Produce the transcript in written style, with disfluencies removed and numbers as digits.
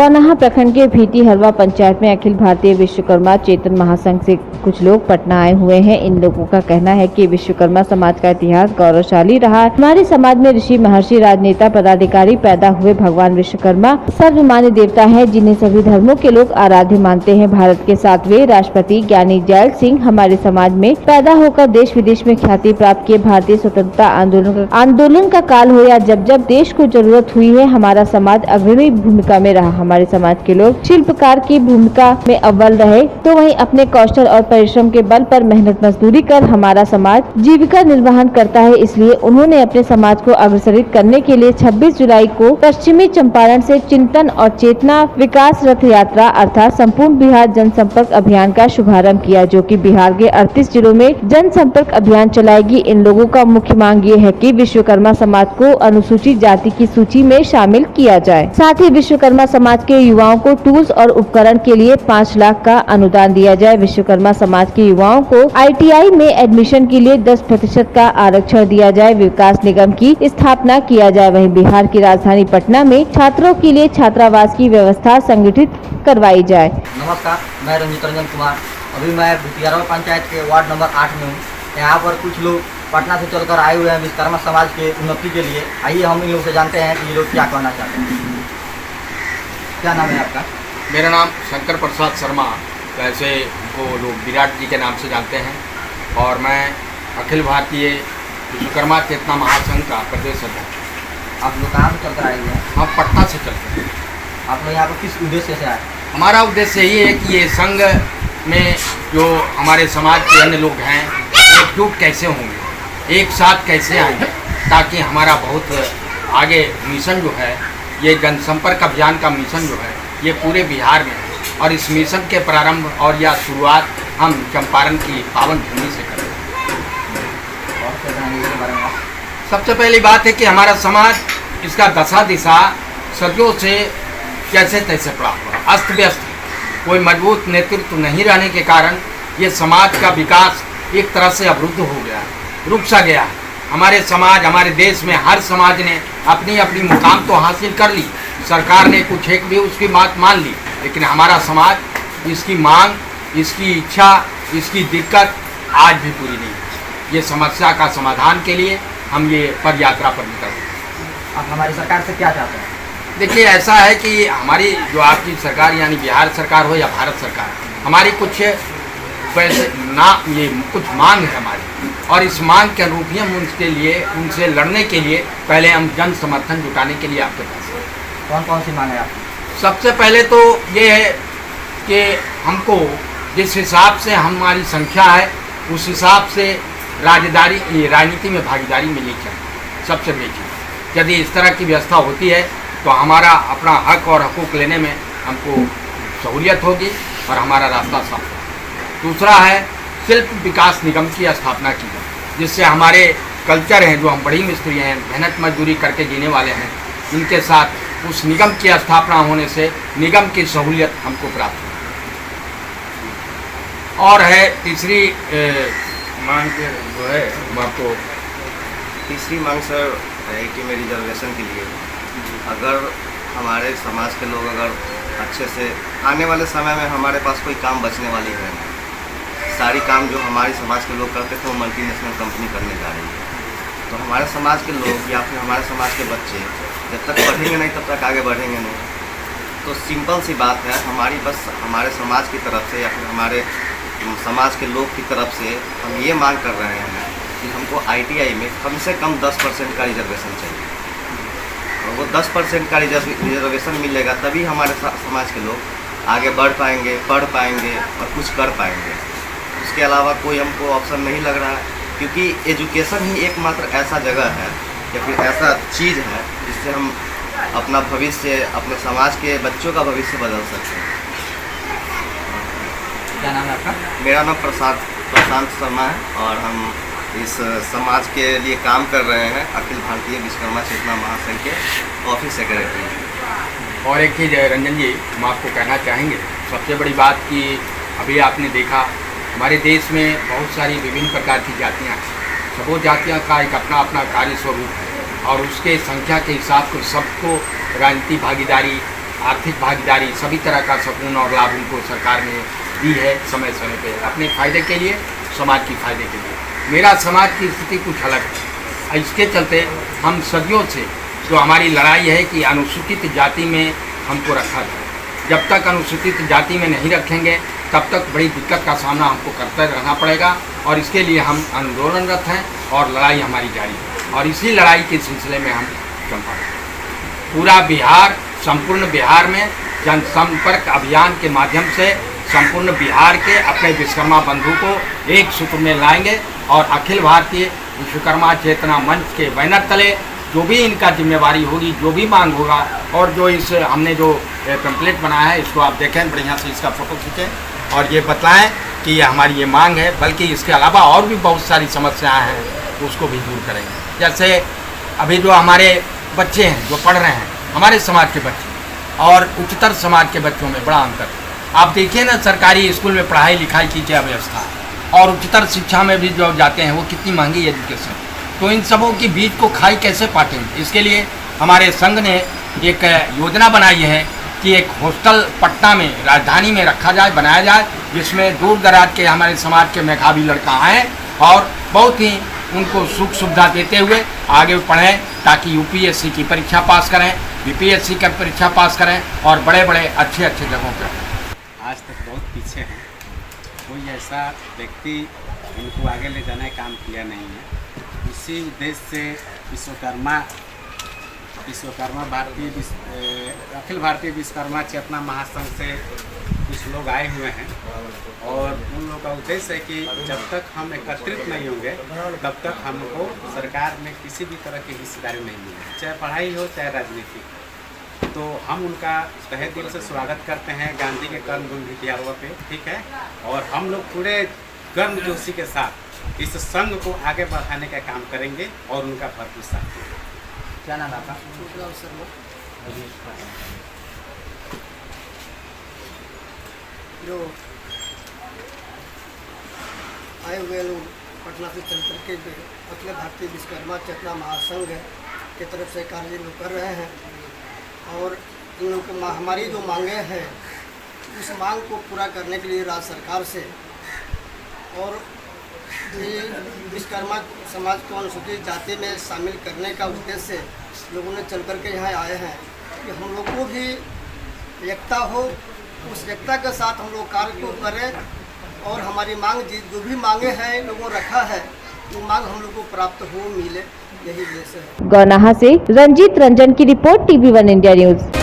गौनाहा प्रखंड के भीटी हलवा पंचायत में अखिल भारतीय विश्वकर्मा चेतन महासंघ से कुछ लोग पटना आए हुए हैं। इन लोगों का कहना है कि विश्वकर्मा समाज का इतिहास गौरवशाली रहा। हमारे समाज में ऋषि, महर्षि, राजनेता, पदाधिकारी पैदा हुए। भगवान विश्वकर्मा सर्वमान्य देवता है, जिन्हें सभी धर्मों के लोग आराध्य मानते हैं। भारत के 7वें राष्ट्रपति ज्ञानी जैल सिंह हमारे समाज में पैदा होकर देश विदेश में ख्याति प्राप्त किए। भारतीय स्वतंत्रता आंदोलन का काल हो या जब जब देश को जरूरत हुई है, हमारा समाज अग्रणी भूमिका में रहा। हमारे समाज के लोग शिल्पकार की भूमिका में अव्वल रहे, तो वहीं अपने कौशल और परिश्रम के बल पर मेहनत मजदूरी कर हमारा समाज जीविका निर्वाहन करता है। इसलिए उन्होंने अपने समाज को अग्रसरित करने के लिए 26 जुलाई को पश्चिमी चंपारण से चिंतन और चेतना विकास रथ यात्रा अर्थात संपूर्ण बिहार जनसंपर्क अभियान का शुभारंभ किया, जो कि बिहार के 38 जिलों में जनसंपर्क अभियान चलाएगी। इन लोगों का मुख्य मांग ये है कि विश्वकर्मा समाज को अनुसूचित जाति की सूची में शामिल किया जाए। साथ ही विश्वकर्मा समाज के युवाओं को टूल्स और उपकरण के लिए 5 लाख का अनुदान दिया जाए। विश्वकर्मा समाज के युवाओं को ITI में एडमिशन के लिए 10% का आरक्षण दिया जाए। विकास निगम की स्थापना किया जाए। वहीं बिहार की राजधानी पटना में छात्रों के लिए छात्रावास की व्यवस्था संगठित करवाई जाए। नमस्कार, मैं रंजित रंजन कुमार। अभी मैं भूटियारा पंचायत के वार्ड नंबर 8 में हूँ। यहाँ पर कुछ लोग पटना से चलकर आए हुए हैं विश्वकर्मा समाज के उन्नति के लिए। आइए हम इन लोग से जानते हैं कि ये लोग क्या कहना चाहते हैं। क्या नाम है आपका? मेरा नाम शंकर प्रसाद शर्मा, वैसे वो लोग विराट जी के नाम से जानते हैं, और मैं अखिल भारतीय विश्वकर्मा चेतना महासंघ का प्रदेश अध्यक्ष। आप लोग कहाँ से चलकर आए हुए हैं? हम पटना से चलते हैं। आप लोग यहाँ पर किस उद्देश्य से आए? हमारा उद्देश्य यही है कि ये संघ में जो हमारे समाज के अन्य लोग हैं एकजुट कैसे होंगे, एक साथ कैसे आएंगे, ताकि हमारा बहुत आगे मिशन जो है, ये जनसंपर्क अभियान का मिशन जो है, ये पूरे बिहार में है। और इस मिशन के प्रारंभ और या शुरुआत हम चंपारण की पावन भूमि से करें। और क्या जानेंगे इसके बारे में आप? सबसे पहली बात है कि हमारा समाज, इसका दशा दिशा सदियों से कैसे तैसे पड़ा हुआ, अस्त व्यस्त है। कोई मजबूत नेतृत्व नहीं रहने के कारण ये समाज का विकास एक तरह से अवरुद्ध हो गया, रुक सा गया। हमारे समाज, हमारे देश में हर समाज ने अपनी अपनी मुकाम तो हासिल कर ली, सरकार ने कुछ एक भी उसकी बात मान ली, लेकिन हमारा समाज इसकी मांग, इसकी इच्छा, इसकी दिक्कत आज भी पूरी नहीं है। ये समस्या का समाधान के लिए हम ये पद यात्रा पर निकल रहे हैं। आप हमारी सरकार से क्या चाहते हैं? देखिए, ऐसा है कि हमारी जो आपकी सरकार यानी बिहार सरकार हो या भारत सरकार, हमारी कुछ वैसे ना ये कुछ मांग है हमारी, और इस मांग के अनुरूप ही हम उनसे लड़ने के लिए पहले हम जन समर्थन जुटाने के लिए आपके पास हैं। कौन कौन सी मांग है आपकी? सबसे पहले तो ये है कि हमको जिस हिसाब से हमारी संख्या है उस हिसाब से राजनीति में भागीदारी मिलनी चाहिए। सबसे बड़ी चीज़, यदि इस तरह की व्यवस्था होती है तो हमारा अपना हक और हकूक़ लेने में हमको सहूलियत होगी और हमारा रास्ता साफ होगा। दूसरा है शिल्प विकास निगम की स्थापना की जाए, जिससे हमारे कल्चर हैं, जो हम बड़ी मिस्त्री हैं, मेहनत मजदूरी करके जीने वाले हैं, इनके साथ उस निगम की स्थापना होने से निगम की सहूलियत हमको प्राप्त होगी। और है तीसरी मांग जो है आपको, तीसरी मांग सर है कि मेरी रिजर्वेशन के लिए अगर हमारे समाज के लोग अगर अच्छे से आने वाले समय में हमारे पास कोई काम बचने वाली है, सारी काम जो हमारे समाज के लोग करते थे वो मल्टीनेशनल कंपनी करने जा रही है, तो हमारे समाज के लोग या फिर हमारे समाज के बच्चे जब तक पढ़ेंगे नहीं तब तक आगे बढ़ेंगे नहीं। तो सिंपल सी बात है, हमारी बस हमारे समाज की तरफ से या फिर हमारे समाज के लोग की तरफ से हम ये मांग कर रहे हैं कि हमको ITI में कम से कम 10% का रिजर्वेशन चाहिए, और वो 10% का रिजर्वेशन मिलेगा तभी हमारे समाज के लोग आगे बढ़ पाएंगे, पढ़ पाएंगे और कुछ कर पाएंगे। उसके अलावा कोई हमको ऑप्शन नहीं लग रहा है, क्योंकि एजुकेशन ही एकमात्र ऐसा जगह है या फिर ऐसा चीज़ है जिससे हम अपना भविष्य, अपने समाज के बच्चों का भविष्य बदल सकते हैं। क्या नाम है आपका? मेरा नाम प्रशांत शर्मा है और हम इस समाज के लिए काम कर रहे हैं, अखिल भारतीय विश्वकर्मा चेतना महासंघ के ऑफिस सेक्रेटरी हैं। और एक चीज़ रंजन जी, हम आपको कहना चाहेंगे, सबसे बड़ी बात कि अभी आपने देखा हमारे देश में बहुत सारी विभिन्न प्रकार की जातियाँ हैं। सबों जातियों का एक अपना अपना कार्य स्वरूप है, और उसके संख्या के हिसाब से सबको राजनीतिक भागीदारी आर्थिक भागीदारी सभी तरह का सुकून और लाभ उनको सरकार ने दी है समय समय पे, अपने फायदे के लिए, समाज के फायदे के लिए। मेरा समाज की स्थिति कुछ अलग है। इसके चलते हम सदियों से जो हमारी लड़ाई है कि अनुसूचित जाति में हमको रखा जाए। जब तक अनुसूचित जाति में नहीं रखेंगे तब तक बड़ी दिक्कत का सामना हमको करते रहना पड़ेगा और इसके लिए हम आंदोलनरत हैं और लड़ाई हमारी जारी है और इसी लड़ाई के सिलसिले में हम चंपा पूरा बिहार, संपूर्ण बिहार में जनसंपर्क अभियान के माध्यम से संपूर्ण बिहार के अपने विश्वकर्मा बंधु को एक सूत्र में लाएंगे और अखिल भारतीय विश्वकर्मा चेतना मंच के बैनर तले जो भी इनका जिम्मेवारी होगी, जो भी मांग होगा और जो इस हमने जो टेम्पलेट बनाया है इसको आप देखें, बढ़िया से इसका फ़ोटो खींचें और ये बताएं कि ये हमारी ये मांग है। बल्कि इसके अलावा और भी बहुत सारी समस्याएं हैं उसको भी दूर करेंगे। जैसे अभी जो हमारे बच्चे हैं जो पढ़ रहे हैं, हमारे समाज के बच्चे और उच्चतर समाज के बच्चों में बड़ा अंतर है। आप देखिए ना, सरकारी स्कूल में पढ़ाई लिखाई की क्या व्यवस्था है और उच्चतर शिक्षा में भी जो जाते हैं वो कितनी महंगी एजुकेशन। तो इन सबों के बीच को खाई कैसे पाटेंगे? इसके लिए हमारे संघ ने एक योजना बनाई है कि एक हॉस्टल पटना में, राजधानी में रखा जाए, बनाया जाए, जिसमें दूर दराज के हमारे समाज के मेधावी लड़का आएँ और बहुत ही उनको सुख सुविधा देते हुए आगे पढ़ें ताकि यूपीएससी की परीक्षा पास करें, बीपीएससी की परीक्षा पास करें और बड़े बड़े अच्छे अच्छे जगहों पर। आज तक बहुत पीछे हैं, कोई ऐसा व्यक्ति इनको आगे ले जाने का काम किया नहीं है। इसी उद्देश्य से अखिल भारतीय विश्वकर्मा चेतना महासंघ से कुछ लोग आए हुए हैं और उन लोगों का उद्देश्य है कि जब तक हम एकत्रित नहीं होंगे तब तक हमको सरकार में किसी भी तरह की हिस्सेदारी नहीं मिलेगी, चाहे पढ़ाई हो चाहे राजनीति। तो हम उनका तहे दिल से स्वागत करते हैं गांधी के कर्मभूमि बिहारवा पे, ठीक है। और हम लोग पूरे गर्मजोशी के साथ इस संघ को आगे बढ़ाने का काम करेंगे और उनका भरपूर साथ देंगे। क्या नाम है आपका? जो आए हुए लोग पटना से चल करके अखिल भारतीय विश्वकर्मा चेतना महासंघ की तरफ से कार्य लोग कर रहे हैं और इन लोग की हमारी जो मांगे हैं उस मांग को पूरा करने के लिए राज्य सरकार से और विश्वकर्मा समाज को अनुसूचित जाति में शामिल करने का उद्देश्य से लोगों ने चल करके यहाँ आए हैं कि हम लोग को भी एकता हो, उस एकता के साथ हम लोग कार्य को करें और हमारी मांग जो भी मांगे हैं लोगों रखा है वो मांग हम लोग को प्राप्त हो, मिले, यही उद्देश्य है। गौनाहा से रंजीत रंजन की रिपोर्ट, TV1 इंडिया न्यूज।